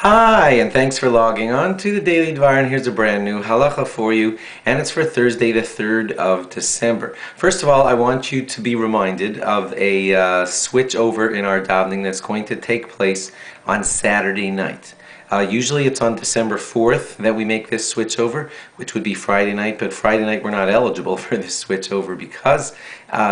Hi, and thanks for logging on to the Daily DVAR, and here's a brand new Halacha for you, and it's for Thursday the 3rd of December. First of all, I want you to be reminded of a switch over in our davening that's going to take place on Saturday night. Usually it's on December 4th that we make this switch over, which would be Friday night, but Friday night we're not eligible for this switch over because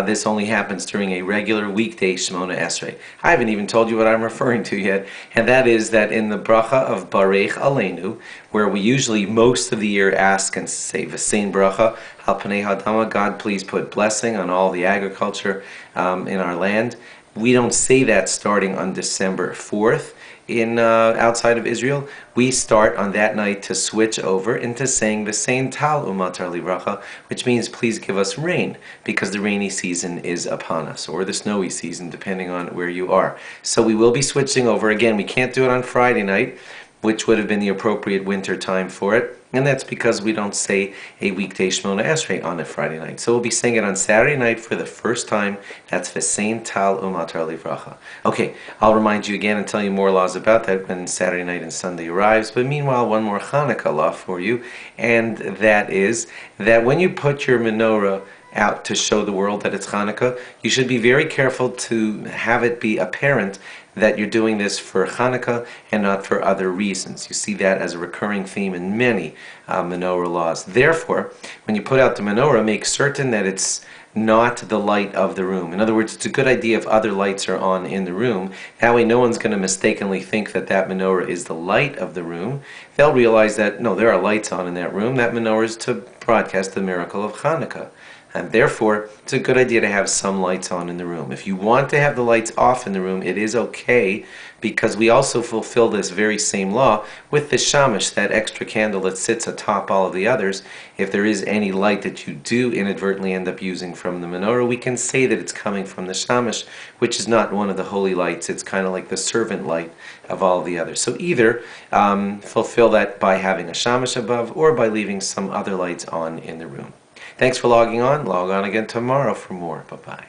this only happens during a regular weekday Shemona Esrei. I haven't even told you what I'm referring to yet, and that is that in the bracha of Barech Aleinu, where we usually most of the year ask and say V'sein bracha, Al Panei Hadama, God please put blessing on all the agriculture in our land. We don't say that starting on December 4th. In outside of Israel, we start on that night to switch over into saying V'sein tal umatar livracha, which means please give us rain, because the rainy season is upon us, or the snowy season, depending on where you are. So we will be switching over. Again, we can't do it on Friday night, which would have been the appropriate winter time for it, and that's because we don't say a weekday Shemona Esrei on a Friday night. So we'll be saying it on Saturday night for the first time. That's V'sein tal umatar livracha. Okay, I'll remind you again and tell you more laws about that when Saturday night and Sunday arrives, but meanwhile, one more Hanukkah law for you, and that is that when you put your menorah out to show the world that it's Hanukkah, you should be very careful to have it be apparent that you're doing this for Hanukkah and not for other reasons. You see that as a recurring theme in many menorah laws. Therefore, when you put out the menorah, make certain that it's not the light of the room. In other words, it's a good idea if other lights are on in the room. That way no one's going to mistakenly think that that menorah is the light of the room. They'll realize that, no, there are lights on in that room. That menorah is to broadcast the miracle of Hanukkah. And therefore, it's a good idea to have some lights on in the room. If you want to have the lights off in the room, it is okay, because we also fulfill this very same law with the shamash, that extra candle that sits atop all of the others. If there is any light that you do inadvertently end up using from the menorah, we can say that it's coming from the shamash, which is not one of the holy lights. It's kind of like the servant light of all of the others. So either fulfill that by having a shamash above or by leaving some other lights on in the room. Thanks for logging on. Log on again tomorrow for more. Bye-bye.